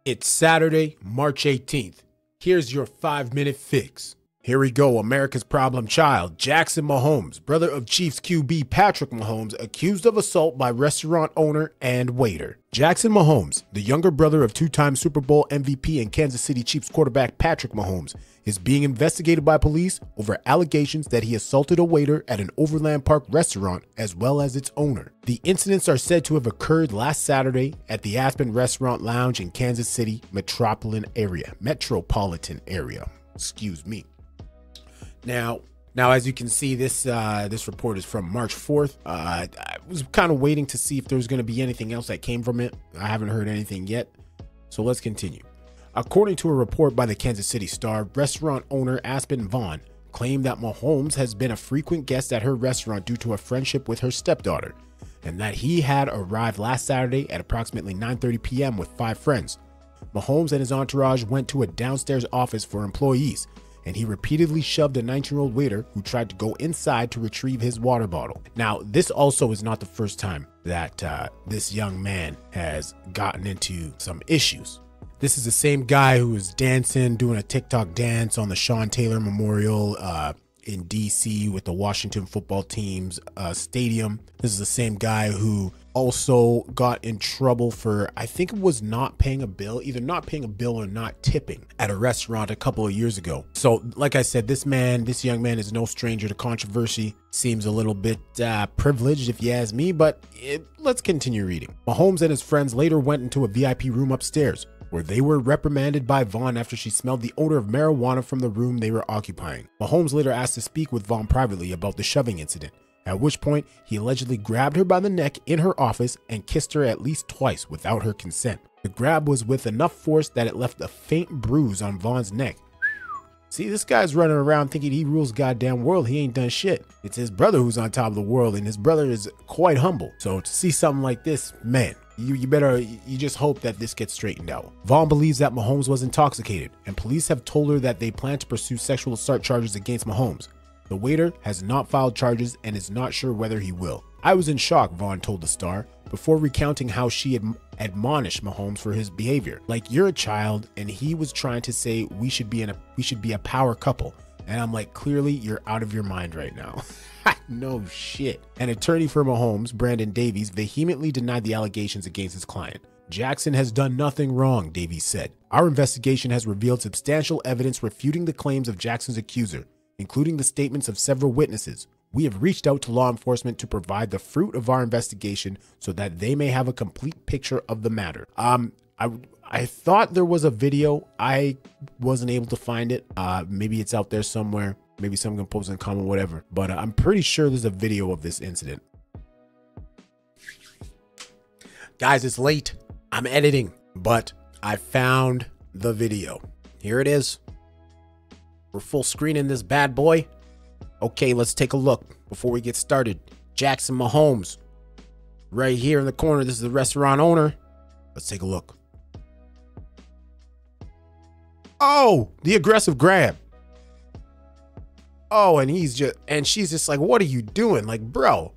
It's Saturday, March 18th. Here's your 5-minute fix. Here we go. America's problem child, Jackson Mahomes, brother of Chiefs QB Patrick Mahomes, accused of assault by restaurant owner and waiter. Jackson Mahomes, the younger brother of two-time Super Bowl MVP and Kansas City Chiefs quarterback Patrick Mahomes, is being investigated by police over allegations that he assaulted a waiter at an Overland Park restaurant as well as its owner. The incidents are said to have occurred last Saturday at the Aspen Restaurant Lounge in Kansas City metropolitan area. Excuse me. Now, as you can see, this report is from March 4th. I was kind of waiting to see if there was going to be anything else that came from it. I haven't heard anything yet, so let's continue. According to a report by the Kansas City Star, restaurant owner Aspen Vaughn claimed that Mahomes has been a frequent guest at her restaurant due to a friendship with her stepdaughter, and that he had arrived last Saturday at approximately 9:30 p.m. with 5 friends. Mahomes and his entourage went to a downstairs office for employees, and he repeatedly shoved a 19-year-old waiter who tried to go inside to retrieve his water bottle. Now, this also is not the first time that this young man has gotten into some issues. This is the same guy who was dancing, doing a TikTok dance on the Sean Taylor Memorial in DC with the Washington football team's stadium. This is the same guy who also got in trouble for, I think it was not paying a bill, either not paying a bill or not tipping at a restaurant a couple of years ago. So like I said, this young man is no stranger to controversy. Seems a little bit privileged if you ask me, but let's continue reading. Mahomes and his friends later went into a VIP room upstairs, where they were reprimanded by Vaughn after she smelled the odor of marijuana from the room they were occupying. Mahomes later asked to speak with Vaughn privately about the shoving incident, at which point he allegedly grabbed her by the neck in her office and kissed her at least twice without her consent. The grab was with enough force that it left a faint bruise on Vaughn's neck. See, this guy's running around thinking he rules the goddamn world. He ain't done shit. It's his brother who's on top of the world, and his brother is quite humble. So to see something like this, man, you just hope that this gets straightened out. Vaughn believes that Mahomes was intoxicated, and police have told her that they plan to pursue sexual assault charges against Mahomes. The waiter has not filed charges and is not sure whether he will. I was in shock, Vaughn told the Star, before recounting how she had admonished Mahomes for his behavior. Like, you're a child, and he was trying to say we should be a power couple. And I'm like, clearly you're out of your mind right now. No shit. An attorney for Mahomes, Brandon Davies, vehemently denied the allegations against his client. Jackson has done nothing wrong, Davies said. Our investigation has revealed substantial evidence refuting the claims of Jackson's accuser, including the statements of several witnesses. We have reached out to law enforcement to provide the fruit of our investigation so that they may have a complete picture of the matter. I thought there was a video. I wasn't able to find it. Maybe it's out there somewhere. Maybe someone can post in a comment, whatever. But I'm pretty sure there's a video of this incident. Guys, it's late. I'm editing, but I found the video. Here it is. We're full screening this bad boy. Okay, let's take a look before we get started. Jackson Mahomes, right here in the corner. This is the restaurant owner. Let's take a look. Oh, the aggressive grab. Oh, and she's just like, what are you doing? Like, bro.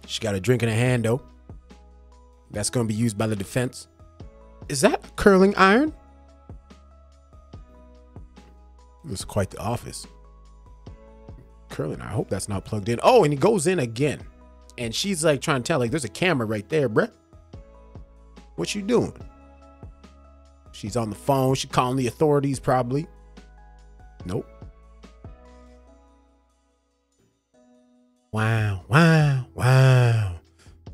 She got a drink in her hand, though. That's going to be used by the defense. Is that a curling iron? It's quite the office. Curling, I hope that's not plugged in. Oh, and he goes in again. And she's like trying to tell, like, there's a camera right there, bruh. What you doing? She's on the phone. She's calling the authorities, probably. Nope. Wow.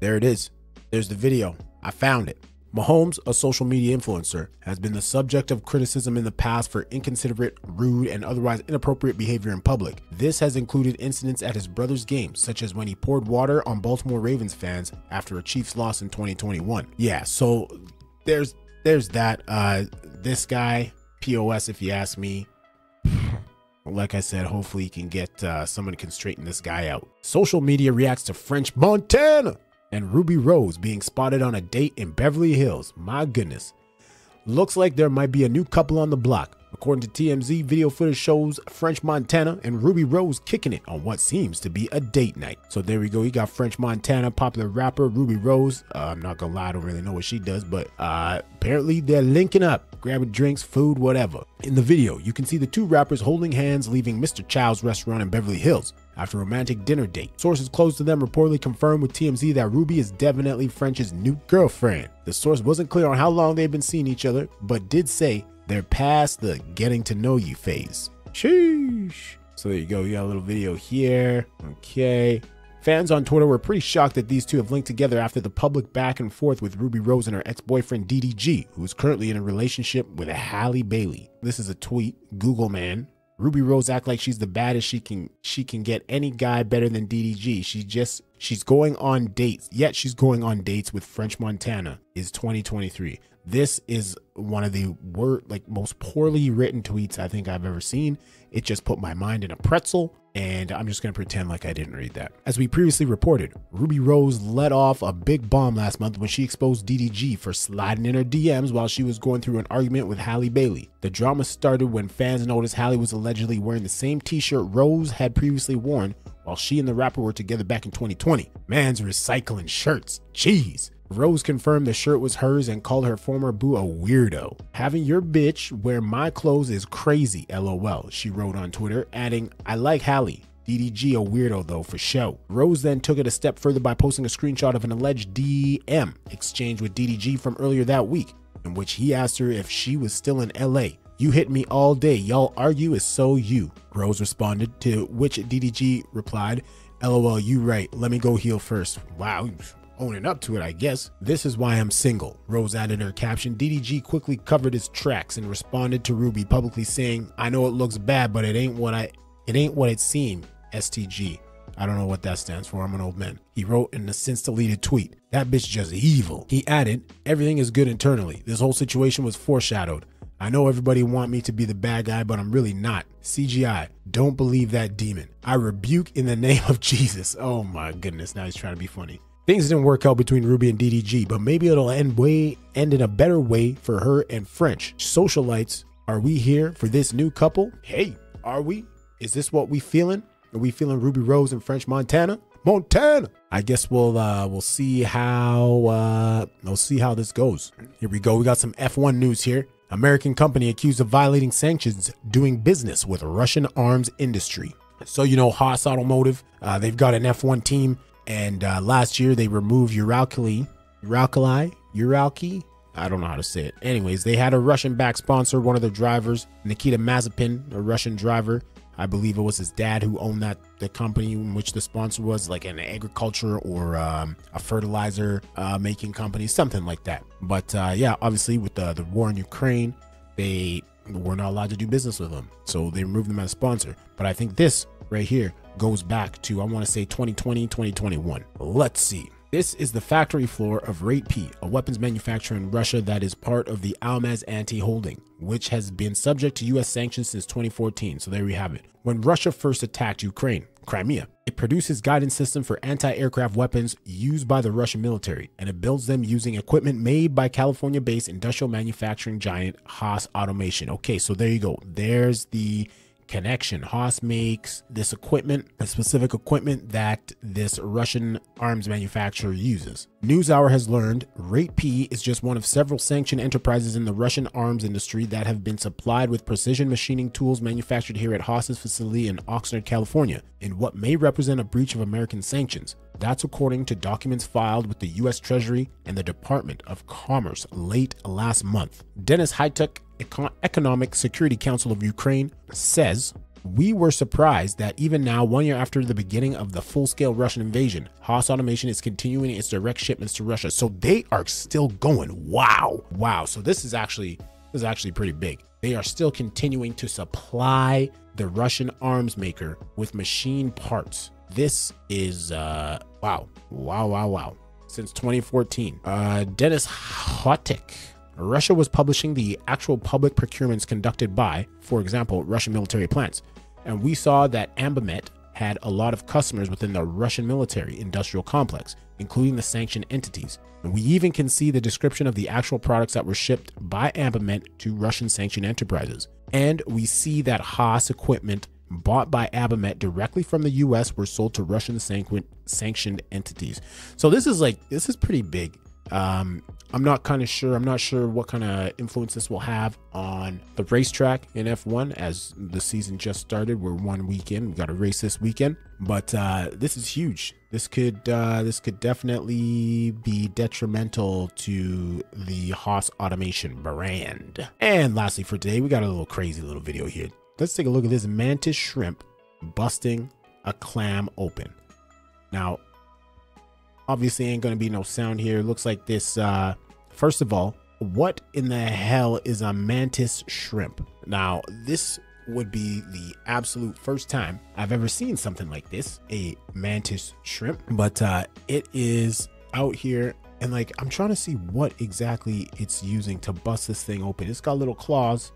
There it is. There's the video. I found it. Mahomes, a social media influencer, has been the subject of criticism in the past for inconsiderate, rude, and otherwise inappropriate behavior in public. This has included incidents at his brother's games, such as when he poured water on Baltimore Ravens fans after a Chiefs loss in 2021. Yeah, so there's that. This guy, POS, if you ask me. Like I said, hopefully he can get someone can straighten this guy out. Social media reacts to French Montana and Ruby Rose being spotted on a date in Beverly Hills. My goodness. Looks like there might be a new couple on the block. According to TMZ, video footage shows French Montana and Ruby Rose kicking it on what seems to be a date night. So there we go. You got French Montana, popular rapper, Ruby Rose. I'm not gonna lie, I don't really know what she does, but apparently they're linking up, grabbing drinks, food, whatever. In the video, you can see the two rappers holding hands leaving Mr. Chow's restaurant in Beverly Hills after a romantic dinner date. Sources close to them reportedly confirmed with TMZ that Ruby is definitely French's new girlfriend. The source wasn't clear on how long they've been seeing each other, but did say they're past the getting to know you phase. Sheesh. So there you go. You got a little video here. Okay. Fans on Twitter were pretty shocked that these two have linked together after the public back and forth with Ruby Rose and her ex-boyfriend DDG, who is currently in a relationship with Halle Bailey. This is a tweet. Google man. Ruby Rose act like she's the baddest she can get any guy better than DDG. She's going on dates. Yet she's going on dates with French Montana. Is 2023. This is one of the most poorly written tweets I think I've ever seen. It just put my mind in a pretzel, and I'm just going to pretend like I didn't read that. As we previously reported, Ruby Rose let off a big bomb last month when she exposed DDG for sliding in her DMs while she was going through an argument with Halle Bailey. The drama started when fans noticed Halle was allegedly wearing the same t-shirt Rose had previously worn while she and the rapper were together back in 2020. Man's recycling shirts. Jeez. Rose confirmed the shirt was hers and called her former boo a weirdo. Having your bitch wear my clothes is crazy, lol, she wrote on Twitter, adding, I like Halle. DDG a weirdo though, for show. Rose then took it a step further by posting a screenshot of an alleged DM exchange with DDG from earlier that week, in which he asked her if she was still in LA. You hit me all day, y'all argue is so you. Rose responded, to which DDG replied, LOL, you right, let me go heal first. Wow. Owning up to it, I guess. This is why I'm single, Rose added in her caption. DDG quickly covered his tracks and responded to Ruby publicly saying, I know it looks bad, but it ain't what it seemed. STG. I don't know what that stands for. I'm an old man. He wrote in a since deleted tweet, that bitch just evil. He added, everything is good internally. This whole situation was foreshadowed. I know everybody want me to be the bad guy, but I'm really not. CGI. Don't believe that demon. I rebuke in the name of Jesus. Oh my goodness. Now he's trying to be funny. Things didn't work out between Ruby and DDG, but maybe it'll end in a better way for her and French. Socialites, are we here for this new couple? Hey, are we? Is this what we feeling? Are we feeling Ruby Rose and French Montana? Montana! I guess we'll see how this goes. Here we go. We got some F1 news here. American company accused of violating sanctions doing business with Russian arms industry. So you know HAAS Automotive, they've got an F1 team. And last year they removed Uralki. I don't know how to say it. Anyways, they had a Russian-backed sponsor, one of their drivers, Nikita Mazepin, a Russian driver. I believe it was his dad who owned the company in which the sponsor was, like an agriculture or a fertilizer making company, something like that. But yeah, obviously with the war in Ukraine, they were not allowed to do business with them. So they removed them as a sponsor. But I think this right here goes back to, I want to say 2020, 2021. Let's see. This is the factory floor of Rate P, a weapons manufacturer in Russia that is part of the Almaz Anti-Holding, which has been subject to US sanctions since 2014. So there we have it. When Russia first attacked Crimea, it produces guidance system for anti-aircraft weapons used by the Russian military, and it builds them using equipment made by California-based industrial manufacturing giant HAAS Automation. Okay, so there you go. There's the connection. HAAS makes this equipment, a specific equipment that this Russian arms manufacturer uses. NewsHour has learned Rate P is just one of several sanctioned enterprises in the Russian arms industry that have been supplied with precision machining tools manufactured here at HAAS's facility in Oxnard, California, in what may represent a breach of American sanctions. That's according to documents filed with the U.S. Treasury and the Department of Commerce late last month. Denis Haituk, Economic Security Council of Ukraine, says, we were surprised that even now, 1 year after the beginning of the full-scale Russian invasion, HAAS Automation is continuing its direct shipments to Russia. So they are still going. Wow. Wow. So this is actually pretty big. They are still continuing to supply the Russian arms maker with machine parts. This is wow. Since 2014. Denis Haituk. Russia was publishing the actual public procurements conducted by, for example, Russian military plants. And we saw that Ambimet had a lot of customers within the Russian military industrial complex, including the sanctioned entities. And we even can see the description of the actual products that were shipped by Abamet to Russian sanctioned enterprises. And we see that HAAS equipment bought by Abamet directly from the US were sold to Russian sanctioned entities. So this is pretty big. I'm not sure what kind of influence this will have on the racetrack in F1 as the season just started. We're 1 week in. We got a race this weekend, but this is huge. This could definitely be detrimental to the HAAS automation brand. And lastly for today, we got a little crazy little video here. Let's take a look at this mantis shrimp busting a clam open. Now, obviously ain't gonna be no sound here. It looks like this. First of all, what in the hell is a mantis shrimp? Now, this would be the absolute first time I've ever seen something like this, a mantis shrimp, but it is out here, and like, I'm trying to see what exactly it's using to bust this thing open. It's got little claws.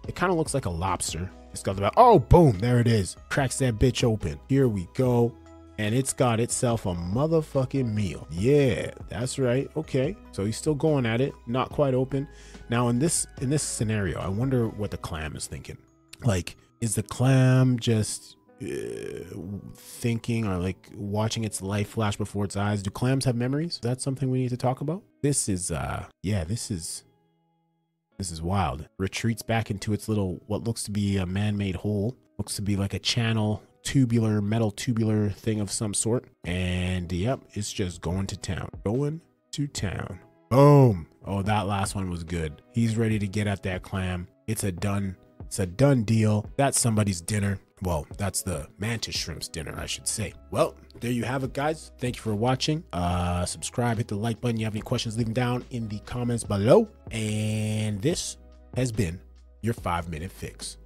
It kind of looks like a lobster. It's got the, oh, boom, there it is. Cracks that bitch open. Here we go. And it's got itself a motherfucking meal. Yeah, that's right. Okay, so he's still going at it, not quite open. Now in this scenario, I wonder what the clam is thinking. Like, is the clam just thinking or like watching its life flash before its eyes? Do clams have memories? That's something we need to talk about. This is yeah, this is wild. Retreats back into its little, what looks to be a man-made hole. Looks to be like a channel, metal tubular thing of some sort. And yep, it's just going to town. Going to town. Boom. Oh, that last one was good. He's ready to get at that clam. It's a done deal. That's somebody's dinner. Well, that's the mantis shrimp's dinner, I should say. Well, there you have it, guys. Thank you for watching. Subscribe, hit the like button. You have any questions, leave them down in the comments below. And this has been your 5-minute fix.